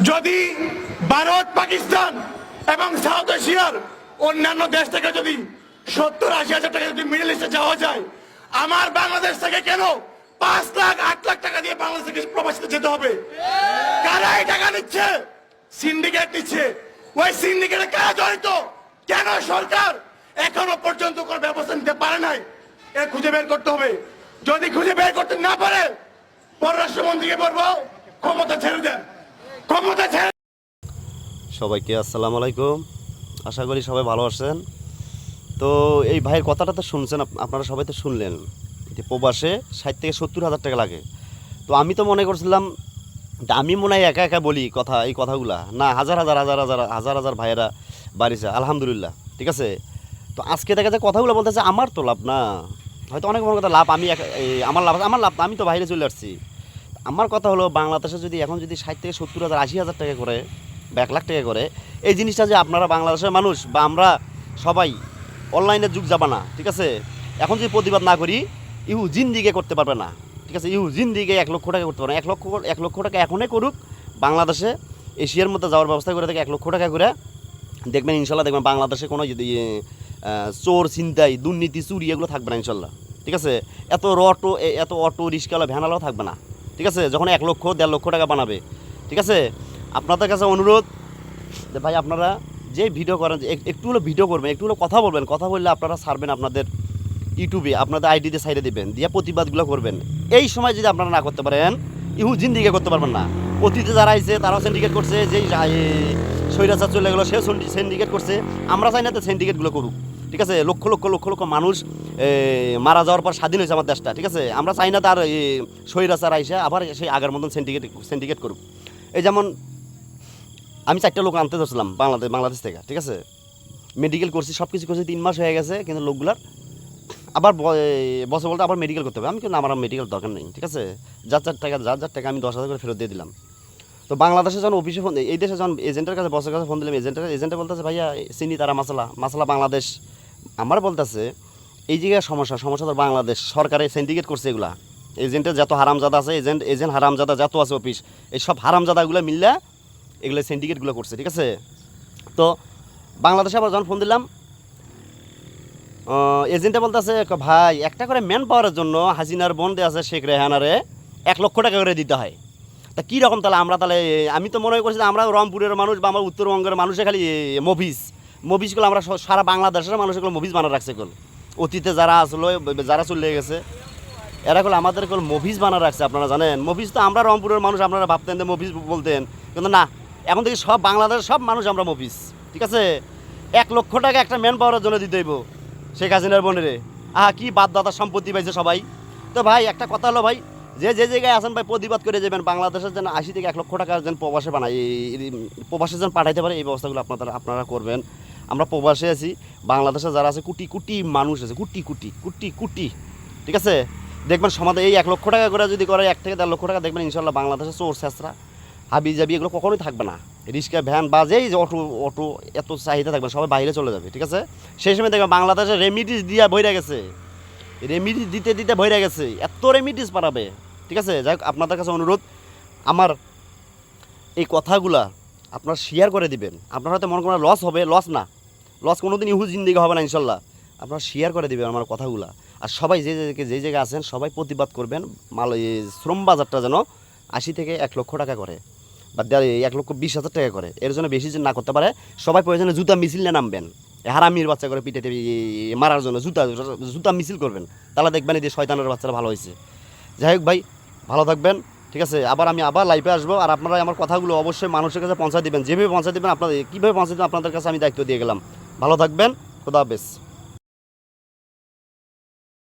যদি ভারত, পাকিস্তান এবং সাউথ এশিয়ার অন্যান্য দেশ থেকে যদি 70-80 হাজার টাকা যদি মিডল ইস্টে যাওয়া যায়, আমার বাংলাদেশ থেকে কেন 5 লাখ 8 লাখ টাকা দিয়ে বাংলাদেশ থেকে প্রবাসীতে যেতে হবে? কারা এই টাকা নিচ্ছে? সিন্ডিকেট নিচ্ছে। ওই সিন্ডিকেটে কারা জড়িত? কেন সরকার এখনো পর্যন্ত কোনো ব্যবস্থা নিতে পারে নাই? এ খুঁজে বের করতে হবে। যদি খুঁজে বের করতে না পারে, পররাষ্ট্রমন্ত্রীকে বলবো ক্ষমতা ছেড়ে দেন, ক্ষমতা ছেড়ে। সবাইকে আসসালামু আলাইকুম, আশা করি সবাই ভালো আছেন। তো এই ভাইয়ের কথাটা তো শুনছেন, আপনারা সবাই তো শুনলেন যে প্রবাসে 60 থেকে 70 হাজার টাকা লাগে। তো আমি তো মনে করছিলাম আমি মনে হয় একা একা বলি কথা, এই কথাগুলা না, হাজার হাজার হাজার হাজার হাজার হাজার ভাইয়েরা বাড়িছে, আলহামদুলিল্লাহ, ঠিক আছে। তো আজকে দেখা যায় কথাগুলো বলতেছে আমার তো লাভ না, হয়তো অনেক বড় কথা লাভ, আমি আমার লাভ, আমি তো বাইরে চলে আসছি। আমার কথা হলো বাংলাদেশে যদি এখন যদি 60 থেকে 70 হাজার 80 হাজার টাকা করে বা 1 লাখ টাকা করে, এই জিনিসটা যে আপনারা বাংলাদেশের মানুষ বা আমরা সবাই অনলাইনের যুগ যাবা না, ঠিক আছে। এখন যদি প্রতিবাদ না করি, ইহু জিন্দিগে করতে পারবে না, ঠিক আছে। ইহু জিন্দিগে 1 লক্ষ টাকা করতে পারবে না। 1 লক্ষ টাকা এখনই করুক, বাংলাদেশে এশিয়ার মধ্যে যাওয়ার ব্যবস্থা করে থাকে 1 লক্ষ টাকা করে, দেখবেন ইনশাল্লাহ, দেখবেন বাংলাদেশে কোনো চোর, ছিনতাই, দুর্নীতি, চুরি এগুলো থাকবে না ইনশাল্লাহ, ঠিক আছে। এত অটো রিক্সাওয়ালা, ভ্যানালাও থাকবে না, ঠিক আছে। যখন 1 লক্ষ 1.5 লক্ষ টাকা বানাবে, ঠিক আছে। আপনাদের কাছে অনুরোধ যে ভাই আপনারা যে ভিডিও করেন, একটু হলো ভিডিও করবেন, একটু হলো কথা বলবেন, কথা বললে আপনারা ছাড়বেন আপনাদের ইউটিউবে, আপনাদের আইডিতে সাইডে দেবেন, দিয়ে প্রতিবাদগুলো করবেন। এই সময় যদি আপনারা না করতে পারেন, ইহু জিন্দিকে করতে পারবেন না। অতীতে যারা আইছে তারাও সিন্ডিকেট করছে, যেই স্বৈরাচার চলে গেলো সেও সিন্ডিকেট করছে। আমরা চাই না তো সিন্ডিকেটগুলো করুক, ঠিক আছে। লক্ষ লক্ষ লক্ষ লক্ষ মানুষ মারা যাওয়ার পর স্বাধীন হয়েছে আমার দেশটা, ঠিক আছে। আমরা চাই না তার স্বৈরাচার আইসে আবার সেই আগের মতন সিন্ডিকেট করুক। এই যেমন আমি 4টা লোক আনতে ধরছিলাম বাংলাদেশ থেকে, ঠিক আছে। মেডিকেল করছি, সব কিছু করছি, 3 মাস হয়ে গেছে, কিন্তু লোকগুলার আবার বসে বলতে আবার মেডিকেল করতে হবে। আমি কিন্তু আমার মেডিকেল দরকার নেই, ঠিক আছে। যার টাকা আমি 10,000 করে ফেরত দিয়ে দিলাম। তো বাংলাদেশে যখন অফিসে ফোন, এই দেশে যখন এজেন্টের কাছে, বসের কাছে ফোন দিলাম, এজেন্টে বলতেছে ভাইয়া চিনি তারা মাসালা বাংলাদেশ। আমার বলতেছে এই জায়গায় সমস্যা তো বাংলাদেশ সরকারে সিন্ডিকেট করছে এগুলা। এজেন্টের যত হারামজাদা আছে, এজেন্ট হারামজাদা যত আছে অফিস, এই সব হারামজাদাগুলো মিললে এগুলো সিন্ডিকেটগুলো করছে, ঠিক আছে। তো বাংলাদেশে আবার যখন ফোন দিলাম, এজেন্টে বলতেছে ভাই একটা করে ম্যান পাওয়ারের জন্য হাসিনার বন্ধে আছে শেখ রেহানারে 1 লক্ষ টাকা করে দিতে হয়। তা কীরকম তাহলে আমরা, তাহলে আমি তো মনে করছি আমরা রংপুরের মানুষ বা আমার উত্তরবঙ্গের মানুষে খালি মফিসগুলো আমরা সারা বাংলাদেশের মানুষগুলো মফিস বানা রাখছে। অতীতে যারা আসলো, যারা চলে গেছে, এরা করলে আমাদের মফিস বানা রাখছে। আপনারা জানেন মফিস তো আমরা রংপুরের মানুষ, আপনারা ভাবতেন যে মফিস বলতেন, কিন্তু না, এখন থেকে সব বাংলাদেশের সব মানুষ আমরা মফিস, ঠিক আছে। 1 লক্ষ টাকা একটা ম্যান পাওয়ারের জন্য দিতে হইব শেখ হাসিনার বোনেরে। কি বাপদাদার সম্পত্তি পাইছে সবাই। তো ভাই একটা কথা হলো ভাই, যে জায়গায় আছেন ভাই প্রতিবাদ করে যাবেন, বাংলাদেশের যেন 80 থেকে 1 লক্ষ টাকা যেন প্রবাসে বানায়, প্রবাসে যেন পাঠাইতে পারে, এই ব্যবস্থাগুলো আপনারা করবেন। আমরা প্রবাসে আছি, বাংলাদেশে যারা আছে কোটি কোটি মানুষ আছে, কোটি কোটি কোটি কোটি, ঠিক আছে। দেখবেন সমাজে এই 1 লক্ষ টাকা করে যদি করে, 1 থেকে 1.5 লক্ষ টাকা, দেখবেন ইনশাল্লাহ বাংলাদেশে চোর ছেঁচড়া হাবি জাবি এগুলো কখনোই থাকবে না। রিক্সা, ভ্যান বা যেই অটো এত চাহিদা থাকবে, সবাই বাইরে চলে যাবে, ঠিক আছে। সেই সময় দেখবেন বাংলাদেশে রেমিডিস দিয়া ভইরা গেছে, রেমিডিস দিতে দিতে ভইরা গেছে, এত রেমিডিস পাঠাবে, ঠিক আছে। যাই হোক, আপনাদের কাছে অনুরোধ, আমার এই কথাগুলা আপনারা শেয়ার করে দিবেন। আপনারা হয়তো মনে করেন লস হবে, লস কোনো দিন ইহু জিন্দিগি হবে না ইনশাল্লাহ। আপনারা শেয়ার করে দিবেন আমার কথাগুলা। আর সবাই যে জায়গায় আছেন সবাই প্রতিবাদ করবেন, শ্রম বাজারটা যেন 80 থেকে 1 লক্ষ টাকা করে বা 1,20,000 টাকা করে, এর জন্য বেশি যে না করতে পারে, সবাই প্রয়োজনে জুতা মিছিল নিয়ে নামবেন, হারামির বাচ্চা করে পিঠে মারার জন্য জুতা মিছিল করবেন, তাহলে দেখবেন এই যে শয়তানের বাচ্চারা ভালো হয়েছে। যাই হোক ভাই, ভালো থাকবেন, ঠিক আছে। আমি আবার লাইভে আসবো, আর আপনারা আমার কথাগুলো অবশ্যই মানুষের কাছে পৌঁছা দিবেন, যেভাবে পৌঁছা দিবেন, আপনাদের কীভাবে পৌঁছা দেবেন আপনাদের কাছে আমি দায়িত্ব দিয়ে গেলাম। ভালো থাকবেন, খোদা হাফেজ।